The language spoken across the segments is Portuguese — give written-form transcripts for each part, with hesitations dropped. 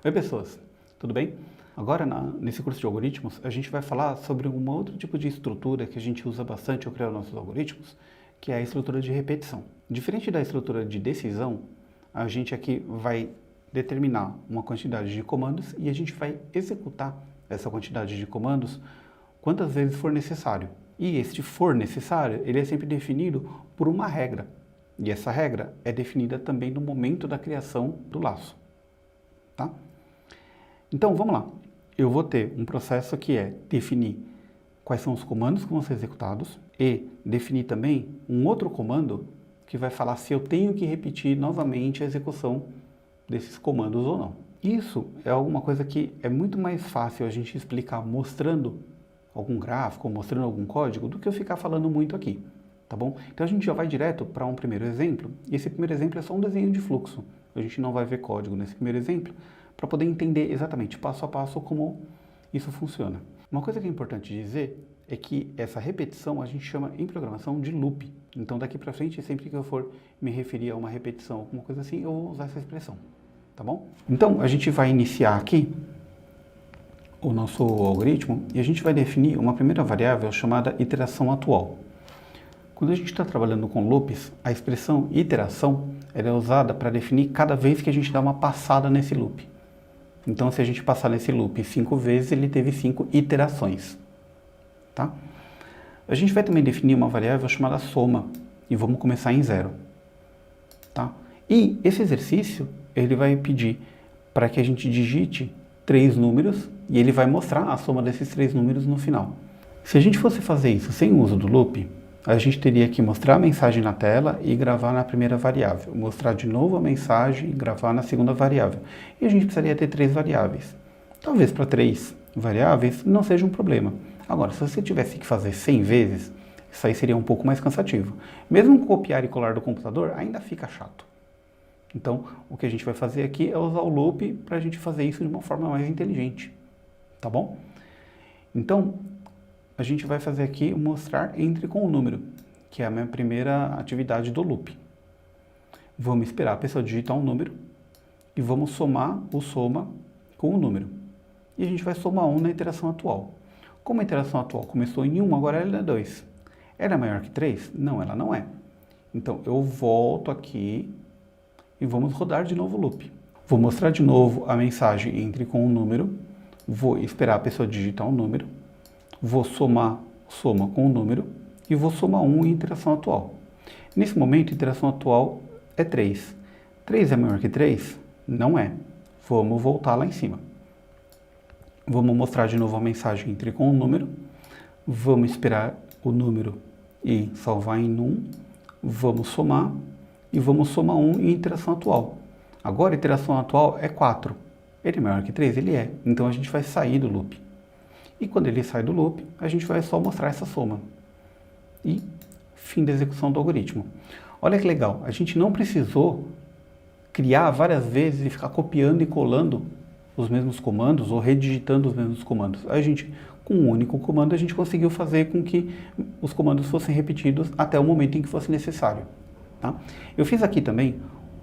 Oi pessoas, tudo bem? Agora nesse curso de algoritmos a gente vai falar sobre um outro tipo de estrutura que a gente usa bastante ao criar nossos algoritmos, que é a estrutura de repetição. Diferente da estrutura de decisão, a gente aqui vai determinar uma quantidade de comandos e a gente vai executar essa quantidade de comandos quantas vezes for necessário. E este for necessário, ele é sempre definido por uma regra. E essa regra é definida também no momento da criação do laço. Tá? Então, vamos lá. Eu vou ter um processo que é definir quais são os comandos que vão ser executados e definir também um outro comando que vai falar se eu tenho que repetir novamente a execução desses comandos ou não. Isso é alguma coisa que é muito mais fácil a gente explicar mostrando algum gráfico, mostrando algum código, do que eu ficar falando muito aqui, tá bom? Então a gente já vai direto para um primeiro exemplo, e esse primeiro exemplo é só um desenho de fluxo. A gente não vai ver código nesse primeiro exemplo, para poder entender exatamente, passo a passo, como isso funciona. Uma coisa que é importante dizer é que essa repetição a gente chama em programação de loop. Então daqui para frente, sempre que eu for me referir a uma repetição, alguma coisa assim, eu vou usar essa expressão, tá bom? Então a gente vai iniciar aqui o nosso algoritmo e a gente vai definir uma primeira variável chamada iteração atual. Quando a gente está trabalhando com loops, a expressão iteração ela é usada para definir cada vez que a gente dá uma passada nesse loop. Então, se a gente passar nesse loop 5 vezes, ele teve 5 iterações. Tá? A gente vai também definir uma variável chamada soma e vamos começar em 0. Tá? E esse exercício ele vai pedir para que a gente digite 3 números e ele vai mostrar a soma desses 3 números no final. Se a gente fosse fazer isso sem o uso do loop, a gente teria que mostrar a mensagem na tela e gravar na primeira variável, mostrar de novo a mensagem e gravar na segunda variável. E a gente precisaria ter 3 variáveis. Talvez para 3 variáveis não seja um problema. Agora, se você tivesse que fazer 100 vezes, isso aí seria um pouco mais cansativo. Mesmo copiar e colar do computador, ainda fica chato. Então, o que a gente vai fazer aqui é usar o loop para a gente fazer isso de uma forma mais inteligente. Tá bom? Então, a gente vai fazer aqui mostrar entre com o número, que é a minha primeira atividade do loop. Vamos esperar a pessoa digitar um número e vamos somar o soma com o número. E a gente vai somar 1 na iteração atual. Como a iteração atual começou em 1, agora ela é 2. Ela é maior que 3? Não, ela não é. Então, eu volto aqui e vamos rodar de novo o loop. Vou mostrar de novo a mensagem entre com o número, vou esperar a pessoa digitar um número, vou somar soma com o número e vou somar 1 em iteração atual. Nesse momento, a iteração atual é 3. 3 é maior que 3? Não é. Vamos voltar lá em cima. Vamos mostrar de novo a mensagem entre com o número, vamos esperar o número e salvar em 1, vamos somar e vamos somar 1 em iteração atual. Agora a iteração atual é 4. Ele é maior que 3? Ele é. Então a gente vai sair do loop. E quando ele sai do loop, a gente vai só mostrar essa soma. E fim da execução do algoritmo. Olha que legal, a gente não precisou criar várias vezes e ficar copiando e colando os mesmos comandos ou redigitando os mesmos comandos. A gente, com um único comando, a gente conseguiu fazer com que os comandos fossem repetidos até o momento em que fosse necessário. Tá? Eu fiz aqui também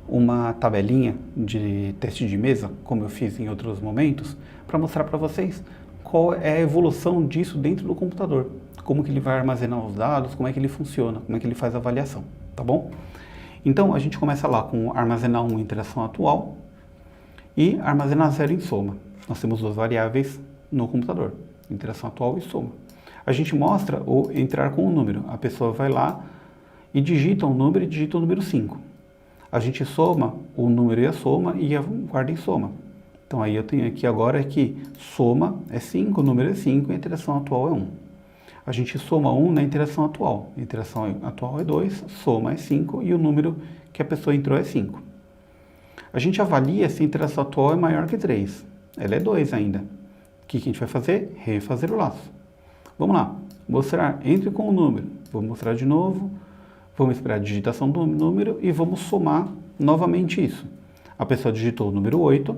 uma tabelinha de teste de mesa, como eu fiz em outros momentos, para mostrar para vocês qual é a evolução disso dentro do computador, como que ele vai armazenar os dados, como é que ele funciona, como é que ele faz a avaliação, tá bom? Então, a gente começa lá com armazenar 1 em iteração atual e armazenar 0 em soma. Nós temos 2 variáveis no computador, iteração atual e soma. A gente mostra o entrar com o número, a pessoa vai lá e digita um número e digita o número 5. A gente soma o número e a soma e guarda em soma. Então aí eu tenho aqui agora que soma é 5, o número é 5 e a iteração atual é 1. A gente soma 1 na iteração atual. A iteração atual é 2, soma é 5 e o número que a pessoa entrou é 5. A gente avalia se a iteração atual é maior que 3. Ela é 2 ainda. O que a gente vai fazer? Refazer o laço. Vamos lá. Mostrar entre com o número. Vou mostrar de novo. Vamos esperar a digitação do número e vamos somar novamente isso. A pessoa digitou o número 8.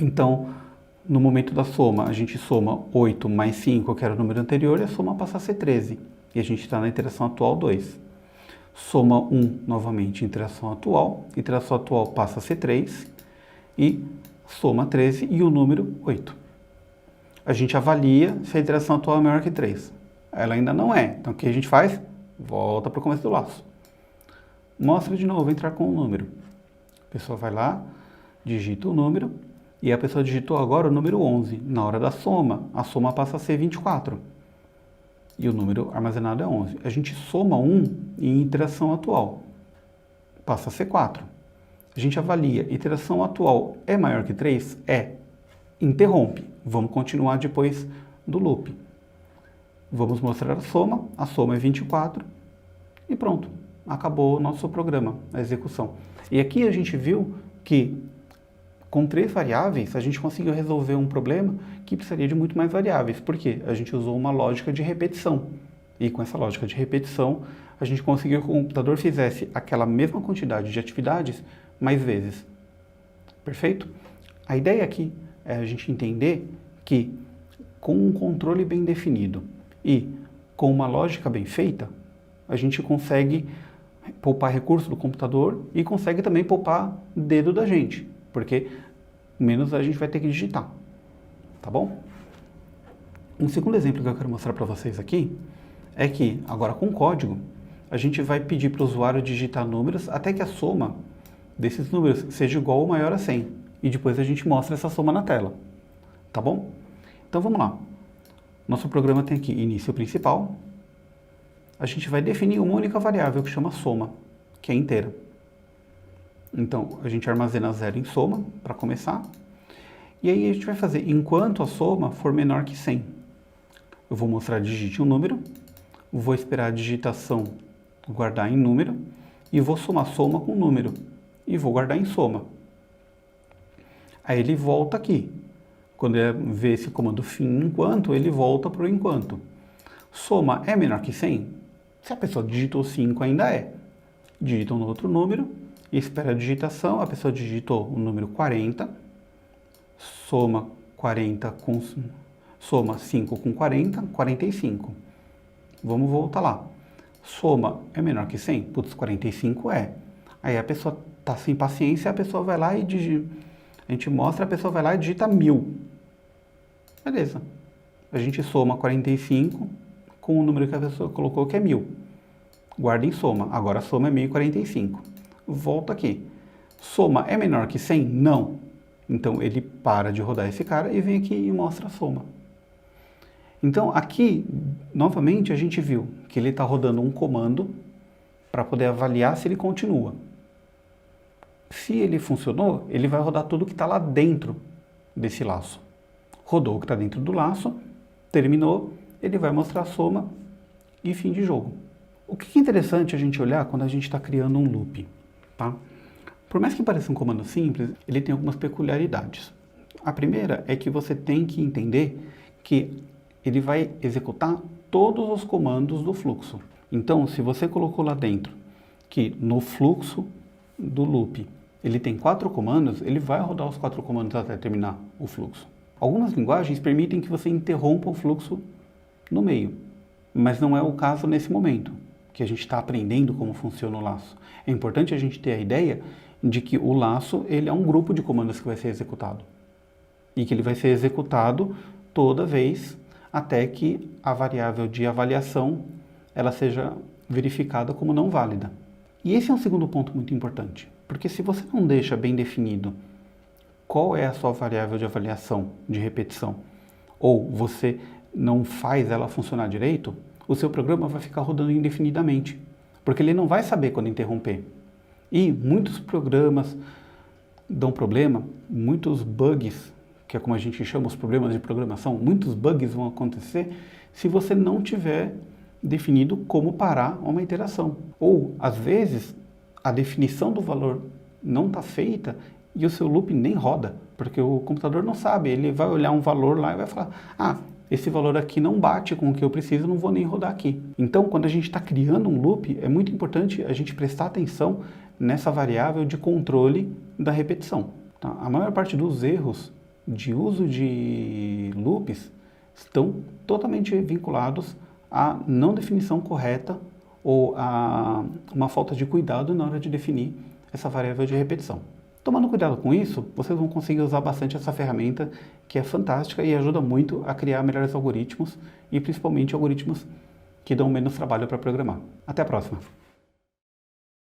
Então, no momento da soma, a gente soma 8 mais 5, que era o número anterior, e a soma passa a ser 13. E a gente está na iteração atual 2. Soma 1 novamente, iteração atual passa a ser 3. E soma 13 e o número 8. A gente avalia se a iteração atual é maior que 3. Ela ainda não é. Então, o que a gente faz? Volta para o começo do laço. Mostra de novo, entrar com o número. A pessoa vai lá, digita o número, e a pessoa digitou agora o número 11. Na hora da soma, a soma passa a ser 24. E o número armazenado é 11. A gente soma 1 em iteração atual. Passa a ser 4. A gente avalia, iteração atual é maior que 3? É. Interrompe. Vamos continuar depois do loop. Vamos mostrar a soma é 24 e pronto. Acabou o nosso programa, a execução. E aqui a gente viu que com 3 variáveis a gente conseguiu resolver um problema que precisaria de muito mais variáveis. Por quê? A gente usou uma lógica de repetição. E com essa lógica de repetição, a gente conseguiu que o computador fizesse aquela mesma quantidade de atividades mais vezes. Perfeito? A ideia aqui é a gente entender que com um controle bem definido e com uma lógica bem feita, a gente consegue poupar recursos do computador e consegue também poupar dedo da gente, porque menos a gente vai ter que digitar, tá bom? Um segundo exemplo que eu quero mostrar para vocês aqui é que, agora com código, a gente vai pedir para o usuário digitar números até que a soma desses números seja igual ou maior a 100. E depois a gente mostra essa soma na tela, tá bom? Então vamos lá. Nosso programa tem aqui início principal. A gente vai definir uma única variável que chama soma, que é inteira. Então, a gente armazena 0 em soma, para começar. E aí a gente vai fazer, enquanto a soma for menor que 100. Eu vou mostrar digite um número, vou esperar a digitação guardar em número, e vou somar soma com número, e vou guardar em soma. Aí ele volta aqui. Quando ele vê esse comando fim enquanto, ele volta para o enquanto. Soma é menor que 100? Se a pessoa digitou 5, ainda é. Digita um outro número, espera a digitação, a pessoa digitou o número 40, soma 5 com 40, 45. Vamos voltar lá. Soma é menor que 100? Putz, 45 é. Aí a pessoa está sem paciência, a pessoa vai lá e digita. A gente mostra, a pessoa vai lá e digita 1000. Beleza. A gente soma 45 com o número que a pessoa colocou, que é 1000. Guarda em soma. Agora a soma é 1045. Volta aqui. Soma é menor que 100? Não. Então ele para de rodar esse cara e vem aqui e mostra a soma. Então aqui, novamente, a gente viu que ele está rodando um comando para poder avaliar se ele continua. Se ele funcionou, ele vai rodar tudo que está lá dentro desse laço. Rodou o que está dentro do laço, terminou, ele vai mostrar a soma e fim de jogo. O que é interessante a gente olhar quando a gente está criando um loop, tá? Por mais que pareça um comando simples, ele tem algumas peculiaridades. A primeira é que você tem que entender que ele vai executar todos os comandos do fluxo. Então, se você colocou lá dentro que no fluxo do loop ele tem 4 comandos, ele vai rodar os 4 comandos até terminar o fluxo. Algumas linguagens permitem que você interrompa o fluxo no meio, mas não é o caso nesse momento, que a gente está aprendendo como funciona o laço. É importante a gente ter a ideia de que o laço ele é um grupo de comandos que vai ser executado e que ele vai ser executado toda vez até que a variável de avaliação ela seja verificada como não válida. E esse é um segundo ponto muito importante, porque se você não deixa bem definido qual é a sua variável de avaliação, de repetição, ou você não faz ela funcionar direito, o seu programa vai ficar rodando indefinidamente, porque ele não vai saber quando interromper. E muitos programas dão problema, muitos bugs, que é como a gente chama os problemas de programação, muitos bugs vão acontecer se você não tiver definido como parar uma iteração. Ou, às vezes, a definição do valor não está feita e o seu loop nem roda, porque o computador não sabe, ele vai olhar um valor lá e vai falar, esse valor aqui não bate com o que eu preciso, não vou nem rodar aqui. Então, quando a gente está criando um loop, é muito importante a gente prestar atenção nessa variável de controle da repetição. Tá? A maior parte dos erros de uso de loops estão totalmente vinculados à não definição correta ou a uma falta de cuidado na hora de definir essa variável de repetição. Tomando cuidado com isso, vocês vão conseguir usar bastante essa ferramenta, que é fantástica e ajuda muito a criar melhores algoritmos e principalmente algoritmos que dão menos trabalho para programar. Até a próxima!